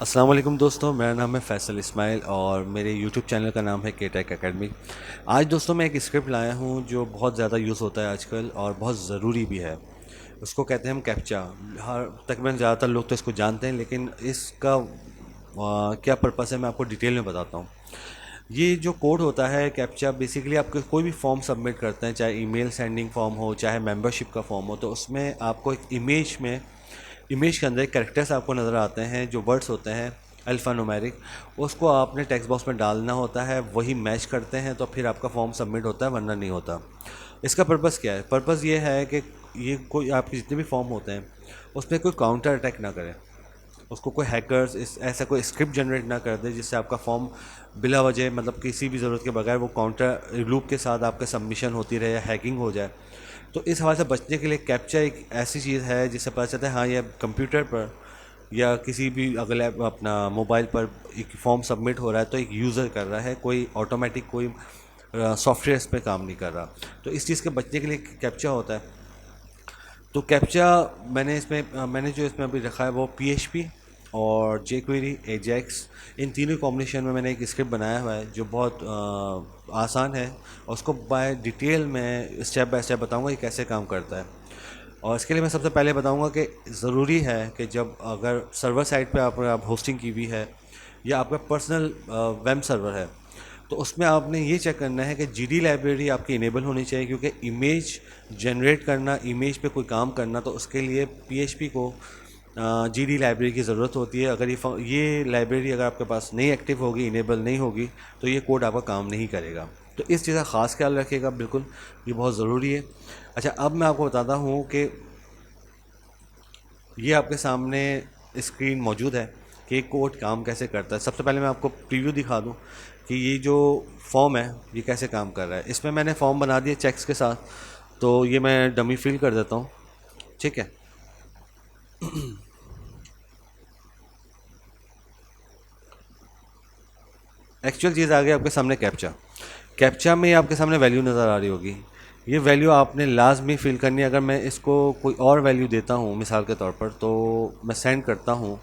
अस्सलाम वालेकुम दोस्तों, मेरा नाम है फैसल इस्माइल और मेरे यूट्यूब चैनल का नाम है केटेक एकेडमी। आज दोस्तों मैं एक स्क्रिप्ट लाया हूँ जो बहुत ज़्यादा यूज़ होता है आजकल और बहुत ज़रूरी भी है। उसको कहते हैं हम कैप्चा। हर तकरीबन ज़्यादातर लोग तो इसको जानते हैं, लेकिन इसका क्या पर्पस है मैं आपको डिटेल में बताता हूँ। ये जो कोड होता है कैप्चा, बेसिकली आप कोई भी फॉर्म सबमिट करते हैं, चाहे ईमेल सेंडिंग फॉर्म हो, चाहे मेंबरशिप का फॉर्म हो, तो उसमें आपको एक इमेज के अंदर एक कैरेक्टर्स आपको नज़र आते हैं, जो वर्ड्स होते हैं अल्फ़ा न्यूमेरिक। उसको आपने टेक्स्ट बॉक्स में डालना होता है, वही मैच करते हैं तो फिर आपका फॉर्म सबमिट होता है, वरना नहीं होता। इसका पर्पस क्या है? पर्पस ये है कि ये कोई आपके जितने भी फॉर्म होते हैं उसमें कोई काउंटर अटैक ना करे, उसको कोई हैकर्स इस ऐसा कोई स्क्रिप्ट जनरेट ना कर दे जिससे आपका फॉर्म बिला वजह, मतलब किसी भी ज़रूरत के बगैर, वो काउंटर लूप के साथ आपका सबमिशन होती रहे या हैकिंग हो जाए। तो इस हवाले से बचने के लिए कैप्चा एक ऐसी चीज़ है जिससे पता चलता है हाँ, ये कंप्यूटर पर या किसी भी अगले अपना मोबाइल पर एक फॉर्म सबमिट हो रहा है तो एक यूज़र कर रहा है, कोई ऑटोमेटिक कोई सॉफ्टवेयर इस पर काम नहीं कर रहा। तो इस चीज़ के बचने के लिए कैप्चा होता है। तो कैप्चा मैंने जो इसमें अभी रखा है वो PHP और jQuery एजेक्स, इन तीनों कॉम्बिनेशन में मैंने एक स्क्रिप्ट बनाया हुआ है जो बहुत आसान है, और उसको बाय डिटेल में स्टेप बाय स्टेप बताऊंगा कि कैसे काम करता है। और इसके लिए मैं सबसे पहले बताऊंगा कि ज़रूरी है कि जब अगर सर्वर साइट पे आप होस्टिंग की हुई है या आपका पर्सनल वेब सर्वर है, तो उसमें आपने ये चेक करना है कि GD लाइब्रेरी आपकी इनेबल होनी चाहिए, क्योंकि इमेज जनरेट करना, इमेज पे कोई काम करना, तो उसके लिए PHP को GD लाइब्रेरी की ज़रूरत होती है। अगर ये लाइब्रेरी अगर आपके पास नहीं एक्टिव होगी, इनेबल नहीं होगी, तो ये कोड आपका काम नहीं करेगा। तो इस चीज़ का ख़ास ख्याल रखिएगा, बिल्कुल ये बहुत ज़रूरी है। अच्छा, अब मैं आपको बताता हूँ कि ये आपके सामने स्क्रीन मौजूद है कि कोड काम कैसे करता है। सबसे पहले मैं आपको प्रीव्यू दिखा दूं कि ये जो फॉर्म है ये कैसे काम कर रहा है। इसमें मैंने फॉर्म बना दिए चेक्स के साथ, तो ये मैं डमी फिल कर देता हूँ, ठीक है। एक्चुअल चीज़ आ गई आपके सामने कैप्चा। कैप्चा में आपके सामने वैल्यू नज़र आ रही होगी। ये वैल्यू आपने लाजमी फिल करनी है। अगर मैं इसको कोई और वैल्यू देता हूँ मिसाल के तौर पर, तो मैं सेंड करता हूँ,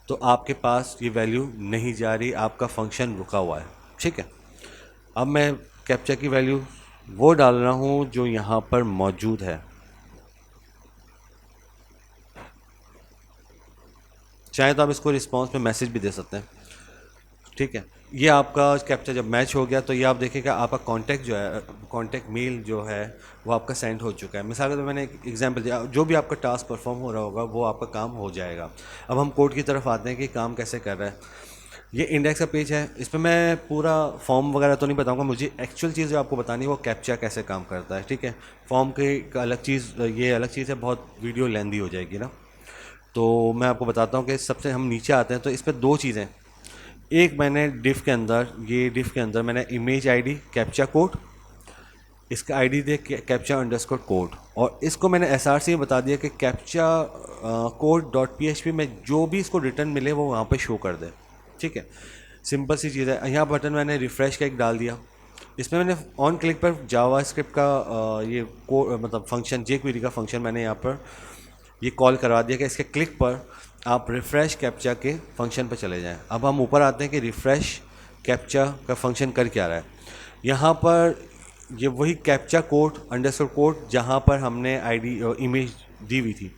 तो आपके पास ये वैल्यू नहीं जा रही, आपका फंक्शन रुका हुआ है, ठीक है। अब मैं कैप्चा की वैल्यू वो डाल रहा हूँ जो यहाँ पर मौजूद है। चाहे तो आप इसको रिस्पॉन्स में मैसेज भी दे सकते हैं, ठीक है। ये आपका कैप्चा जब मैच हो गया तो ये आप देखिएगा आपका कांटेक्ट जो है, कांटेक्ट मेल जो है वो आपका सेंड हो चुका है। मिसाल के तो मैंने एक एग्जांपल दिया, जो भी आपका टास्क परफॉर्म हो रहा होगा वो आपका काम हो जाएगा। अब हम कोड की तरफ आते हैं कि काम कैसे कर रहा है। ये इंडेक्स का पेज है, इसमें मैं पूरा फॉर्म वगैरह तो नहीं बताऊंगा, मुझे एक्चुअल चीज़ जो आपको बतानी है वो कैप्चा कैसे काम करता है, ठीक है। फॉर्म की एक अलग चीज़, ये अलग चीज़ है, बहुत वीडियो लेंदी हो जाएगी ना। तो मैं आपको बताता हूँ कि सबसे हम नीचे आते हैं तो इस पर दो चीज़ें। एक मैंने डिफ के अंदर मैंने इमेज आईडी कैप्चा कोड, इसका आईडी दे कैप्चा अंडरस्कोर कोड, और इसको मैंने SRC में बता दिया कि कैप्चा कोड डॉट PHP में जो भी इसको रिटर्न मिले वो वहाँ पे शो कर दे, ठीक है। सिंपल सी चीज़ है। यहाँ बटन मैंने रिफ़्रेश का एक डाल दिया। इसमें मैंने ऑन क्लिक पर जावा स्क्रिप्ट का ये मतलब फंक्शन jQuery का फंक्शन मैंने यहाँ पर ये कॉल करवा दिया कि इसके क्लिक पर आप रिफ़्रेश कैप्चा के फंक्शन पर चले जाएं। अब हम ऊपर आते हैं कि रिफ़्रेश कैप्चा का फंक्शन कर क्या रहा है। यहाँ पर ये वही कैप्चा कोड अंडरस्कोर कोड जहाँ पर हमने आईडी इमेज दी हुई थी,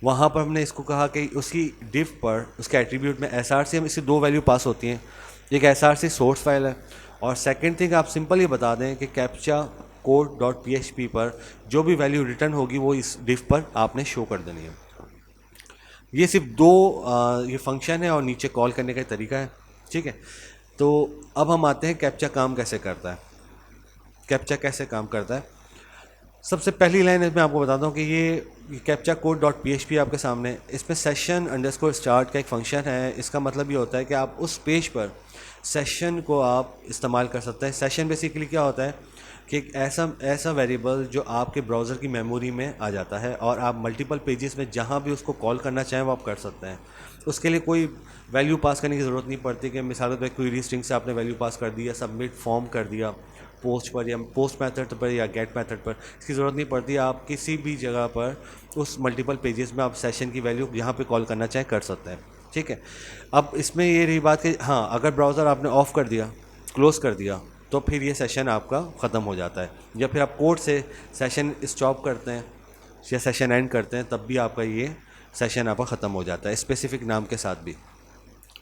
वहाँ पर हमने इसको कहा कि उसकी डिफ पर उसके एट्रीब्यूट में SRC, हम इससे दो वैल्यू पास होती हैं। एक SRC सोर्स फाइल है, और सेकंड थिंग आप सिंपल ये बता दें कि कैप्चा कोड डॉट PHP पर जो भी वैल्यू रिटर्न होगी वो इस डिफ पर आपने शो कर देनी है। ये सिर्फ दो ये फंक्शन है और नीचे कॉल करने का तरीका है, ठीक है। तो अब हम आते हैं कैप्चा काम कैसे करता है। कैप्चा कैसे काम करता है, सबसे पहली लाइन इसमें आपको बताता हूँ कि ये कैप्चा कोड डॉट PHP आपके सामने, इसमें सेशन अंडरस्कोर स्टार्ट का एक फंक्शन है। इसका मतलब ये होता है कि आप उस पेज पर सेशन को आप इस्तेमाल कर सकते हैं। सेशन बेसिकली क्या होता है कि एक ऐसा ऐसा वेरिएबल जो आपके ब्राउज़र की मेमोरी में आ जाता है, और आप मल्टीपल पेजेस में जहाँ भी उसको कॉल करना चाहें वो आप कर सकते हैं। उसके लिए कोई वैल्यू पास करने की ज़रूरत नहीं पड़ती कि मिसाल के तौर पर क्वेरी स्ट्रिंग से आपने वैल्यू पास कर दिया, सबमिट फॉर्म कर दिया पोस्ट पर या पोस्ट मेथड पर या गेट मेथड पर, इसकी ज़रूरत नहीं पड़ती। आप किसी भी जगह पर उस मल्टीपल पेजेस में आप सेशन की वैल्यू यहाँ पे कॉल करना चाहें कर सकते हैं। ठीक है। अब इसमें ये रही बात कि हाँ, अगर ब्राउज़र आपने ऑफ़ कर दिया, क्लोज़ कर दिया, तो फिर ये सेशन आपका ख़त्म हो जाता है, या फिर आप कोड से सेशन स्टॉप करते हैं या सेशन एंड करते हैं, तब भी आपका ये सेशन आपका ख़त्म हो जाता है स्पेसिफिक नाम के साथ भी।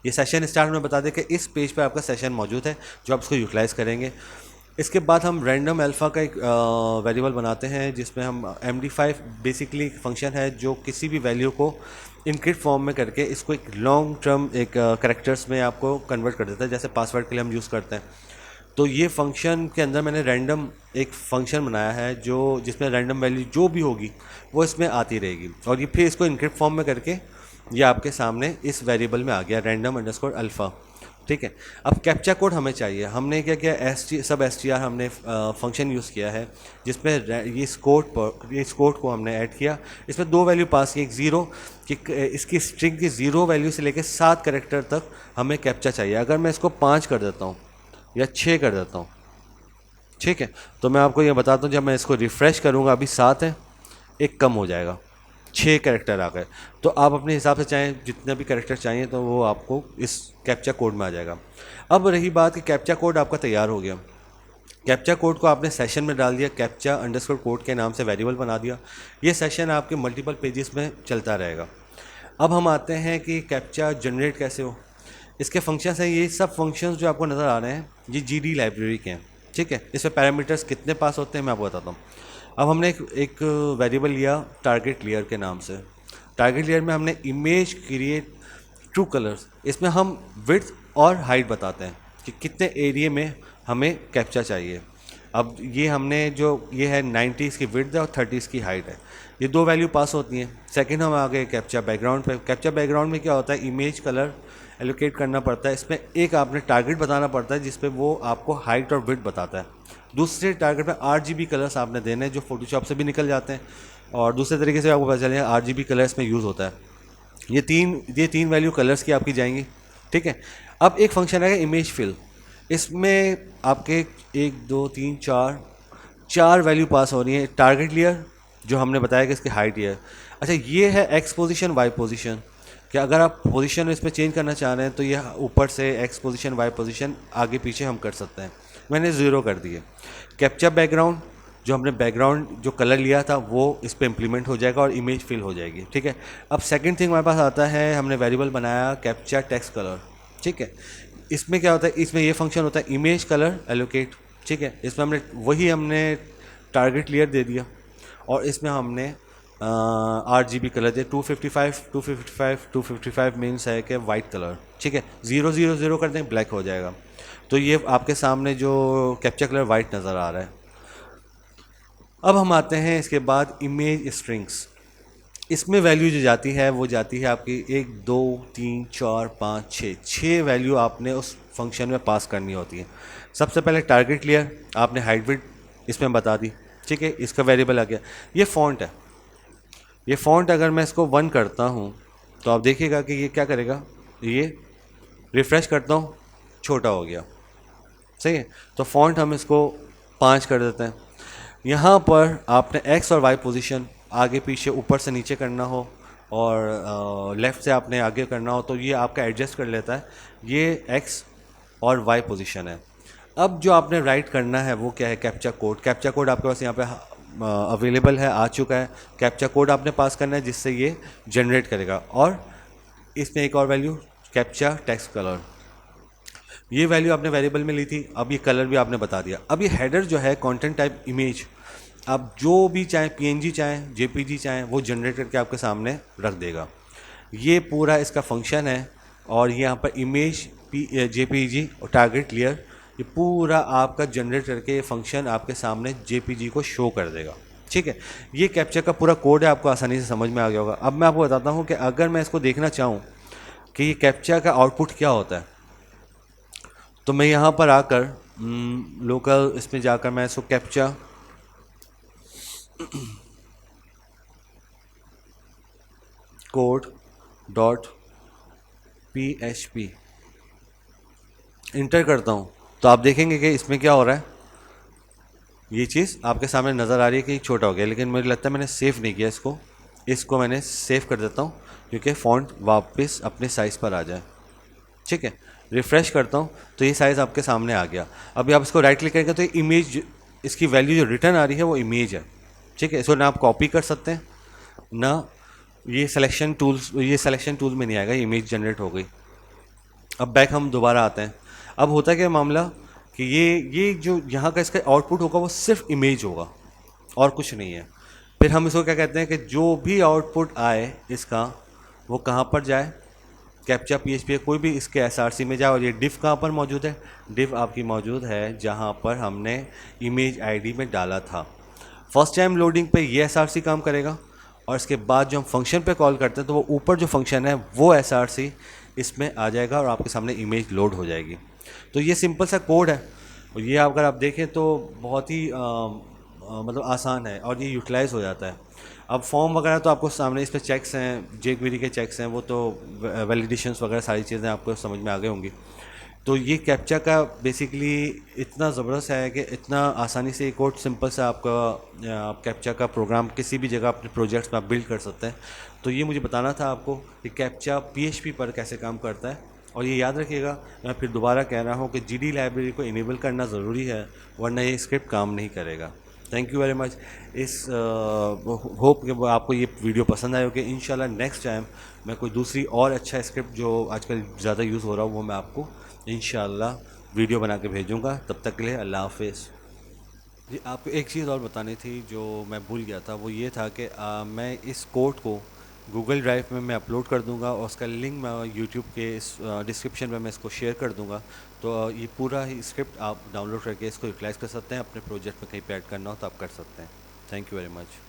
ये सेशन स्टार्ट में बता दें कि इस पेज पे आपका सेशन मौजूद है जो आप इसको यूटिलाइज़ करेंगे। इसके बाद हम रैंडम अल्फ़ा का एक वेरिएबल बनाते हैं जिसमें हम MD5 बेसिकली एक फंक्शन है जो किसी भी वैल्यू को इनक्रिप्ट फॉर्म में करके इसको एक लॉन्ग टर्म एक कैरेक्टर्स में आपको कन्वर्ट कर देता है, जैसे पासवर्ड के लिए हम यूज़ करते हैं। तो ये फंक्शन के अंदर मैंने रैंडम एक फंक्शन बनाया है जो जिसमें रैंडम वैल्यू जो भी होगी वो इसमें आती रहेगी, और ये फिर इसको इनक्रिप्ट फॉर्म में करके ये आपके सामने इस वेरिएबल में आ गया रैंडम अंडरस्कोर अल्फ़ा। ठीक है। अब कैप्चा कोड हमें चाहिए। हमने क्या किया, STR हमने फंक्शन यूज़ किया है जिसमें ये इस कोड को हमने ऐड किया। इसमें 2 वैल्यू पास की, एक ज़ीरो कि इसकी स्ट्रिंग की 0 वैल्यू से लेकर 7 कैरेक्टर तक हमें कैप्चा चाहिए। अगर मैं इसको 5 कर देता हूँ या 6 कर देता हूँ, ठीक है, तो मैं आपको ये बताता हूँ, जब मैं इसको रिफ़्रेश करूँगा अभी 7 है, एक कम हो जाएगा, 6 कैरेक्टर आ गए। तो आप अपने हिसाब से चाहें जितने भी कैरेक्टर चाहिए तो वो आपको इस कैप्चा कोड में आ जाएगा। अब रही बात कि कैप्चा कोड आपका तैयार हो गया। कैप्चा कोड को आपने सेशन में डाल दिया, कैप्चा अंडरस्कोर कोड के नाम से वेरिएबल बना दिया। ये सेशन आपके मल्टीपल पेजेस में चलता रहेगा। अब हम आते हैं कि कैप्चा जनरेट कैसे हो। इसके फंक्शंस हैं, ये सब फंक्शंस जो आपको नज़र आ रहे हैं ये GD लाइब्रेरी के हैं, ठीक है। इसमें पैरामीटर्स कितने पास होते हैं मैं आपको बताता हूँ। अब हमने एक वेरिएबल लिया टारगेट लेयर के नाम से। टारगेट लेयर में हमने इमेज क्रिएट ट्रू कलर्स, इसमें हम विड्थ और हाइट बताते हैं कि कितने एरिया में हमें कैप्चा चाहिए। अब ये हमने जो ये है 90 इसकी विड्थ है और 30 इसकी हाइट है, ये 2 वैल्यू पास होती हैं। सेकंड हम आ गए कैप्चा बैकग्राउंड पे। कैप्चा बैकग्राउंड में क्या होता है, इमेज कलर एलोकेट करना पड़ता है। इसमें एक आपने टारगेट बताना पड़ता है जिस पे वो आपको हाइट और विड्थ बताता है। दूसरे टारगेट में RGB कलर्स आपने देने हैं जो फोटोशॉप से भी निकल जाते हैं, और दूसरे तरीके से आपको पता चले RGB कलर्स में यूज़ होता है। ये तीन वैल्यू कलर्स की आपकी जाएंगी, ठीक है। अब एक फंक्शन है इमेज फिल, इसमें आपके 1 2 3 4 वैल्यू पास हो रही है। टारगेट लेयर जो हमने बताया कि इसकी हाइट है। अच्छा, ये है एक्स पोजीशन वाई पोजीशन, कि अगर आप पोजीशन इसमें चेंज करना चाह रहे हैं तो ये ऊपर से एक्स पोजीशन वाई पोजीशन आगे पीछे हम कर सकते हैं। मैंने 0 कर दिए। कैप्चा बैकग्राउंड, जो हमने बैकग्राउंड जो कलर लिया था वो इस पर इम्प्लीमेंट हो जाएगा और इमेज फिल हो जाएगी, ठीक है। अब सेकंड थिंग हमारे पास आता है, हमने वेरिएबल बनाया कैप्चा टेक्स्ट कलर, ठीक है। इसमें क्या होता है, इसमें ये फंक्शन होता है इमेज कलर एलोकेट, ठीक है। इसमें हमने टारगेट लेयर दे दिया, और इसमें हमने RGB कलर दिया 255 मीन्स है कि वाइट कलर, ठीक है। 000 कर दें ब्लैक हो जाएगा। तो ये आपके सामने जो कैप्चा कलर वाइट नज़र आ रहा है। अब हम आते हैं इसके बाद इमेज स्ट्रिंग्स। इसमें वैल्यू जो जाती है वो जाती है आपकी 1 2 3 4 5 6 वैल्यू आपने उस फंक्शन में पास करनी होती है। सबसे पहले टारगेट लेयर आपने हाइट विड्थ इसमें बता दी, ठीक है, इसका वेरिएबल आ गया। ये फ़ॉन्ट है, ये फ़ॉन्ट अगर मैं इसको 1 करता हूँ तो आप देखिएगा कि ये क्या करेगा, ये रिफ़्रेश करता हूँ छोटा हो गया, सही है। तो फ़ॉन्ट हम इसको 5 कर देते हैं। यहाँ पर आपने एक्स और वाई पोजीशन आगे पीछे ऊपर से नीचे करना हो और लेफ़्ट से आपने आगे करना हो तो ये आपका एडजस्ट कर लेता है। ये एक्स और वाई पोजीशन है। अब जो आपने राइट करना है वो क्या है, कैप्चा कोड। कैप्चा कोड आपके पास यहाँ पे अवेलेबल है, आ चुका है। कैप्चा कोड आपने पास करना है जिससे ये जनरेट करेगा, और इसमें एक और वैल्यू कैप्चा टेक्स्ट कलर, ये वैल्यू आपने वेरिएबल में ली थी। अब ये कलर भी आपने बता दिया। अब ये हेडर जो है कंटेंट टाइप इमेज, आप जो भी चाहें PNG चाहें JPG चाहें वो जनरेट करके आपके सामने रख देगा। ये पूरा इसका फंक्शन है, और यहाँ पर इमेज JPG और टारगेट लेयर ये पूरा आपका जनरेट करके ये फंक्शन आपके सामने JPG को शो कर देगा, ठीक है। ये कैप्चा का पूरा कोड है, आपको आसानी से समझ में आ गया होगा। अब मैं आपको बताता हूँ कि अगर मैं इसको देखना चाहूँ कि ये कैप्चा का आउटपुट क्या होता है, तो मैं यहाँ पर आकर लोकल इसमें जाकर मैं इसको कैप्चा code.php इंटर करता हूँ तो आप देखेंगे कि इसमें क्या हो रहा है। ये चीज़ आपके सामने नज़र आ रही है कि छोटा हो गया, लेकिन मुझे लगता है मैंने सेव नहीं किया इसको मैंने सेव कर देता हूँ क्योंकि फ़ॉन्ट वापस अपने साइज़ पर आ जाए। ठीक है, रिफ़्रेश करता हूँ तो ये साइज़ आपके सामने आ गया। अभी आप इसको राइट क्लिक करेंगे तो इमेज, इसकी वैल्यू जो रिटर्न आ रही है वो इमेज है। ठीक है, इसको ना आप कॉपी कर सकते हैं ना ये सिलेक्शन टूल में नहीं आएगा, इमेज जनरेट हो गई। अब बैक हम दोबारा आते हैं। अब होता क्या मामला कि ये जो यहाँ का इसका आउटपुट होगा वो सिर्फ इमेज होगा और कुछ नहीं है। फिर हम इसको क्या कहते हैं कि जो भी आउटपुट आए इसका, वो कहाँ पर जाए, कैप्चा पीएचपी कोई भी इसके एसआरसी में जाए। और ये डिफ कहाँ पर मौजूद है, डिफ आपकी मौजूद है जहाँ पर हमने इमेज आईडी में डाला था। फर्स्ट टाइम लोडिंग पे ये एसआरसी काम करेगा और इसके बाद जो हम फंक्शन पे कॉल करते हैं तो वो ऊपर जो फंक्शन है वो एसआरसी इसमें आ जाएगा और आपके सामने इमेज लोड हो जाएगी। तो ये सिंपल सा कोड है और ये अगर आप देखें तो बहुत ही मतलब आसान है और ये यूटिलाइज़ हो जाता है। अब फॉर्म वगैरह तो आपको सामने इस पर चेक्स हैं, जेक्वेरी के चेक्स हैं, वो तो वैलिडेशंस वगैरह सारी चीज़ें आपको समझ में आ गई होंगी। तो ये कैप्चा का बेसिकली इतना ज़बरदस्त है कि इतना आसानी से एक कोड सिंपल सा आपका आप कैप्चा का प्रोग्राम किसी भी जगह अपने प्रोजेक्ट्स में आप बिल्ड कर सकते हैं। तो ये मुझे बताना था आपको कि कैप्चा पीएचपी पर कैसे काम करता है। और ये याद रखिएगा, मैं फिर दोबारा कह रहा हूँ कि जीडी लाइब्रेरी को इनेबल करना ज़रूरी है, वरना ये स्क्रिप्ट काम नहीं करेगा। Thank you very much. इस होप कि आपको ये वीडियो पसंद आए कि इंशाल्लाह नेक्स्ट टाइम मैं कोई दूसरी और अच्छा स्क्रिप्ट जो आजकल ज़्यादा यूज़ हो रहा हो वो मैं आपको इंशाल्लाह वीडियो बना के भेजूँगा। तब तक के लिए अल्लाह हाफिज़। जी, आपको एक चीज़ और बतानी थी जो मैं भूल गया था, वो ये था कि मैं इस कोड को गूगल ड्राइव में मैं अपलोड कर दूंगा और उसका लिंक मैं यूट्यूब के इस डिस्क्रिप्शन में मैं इसको शेयर कर दूंगा। तो ये पूरा ही स्क्रिप्ट आप डाउनलोड करके इसको यूटिलाइज़ कर सकते हैं, अपने प्रोजेक्ट में कहीं पे ऐड करना हो तो आप कर सकते हैं। Thank you very much.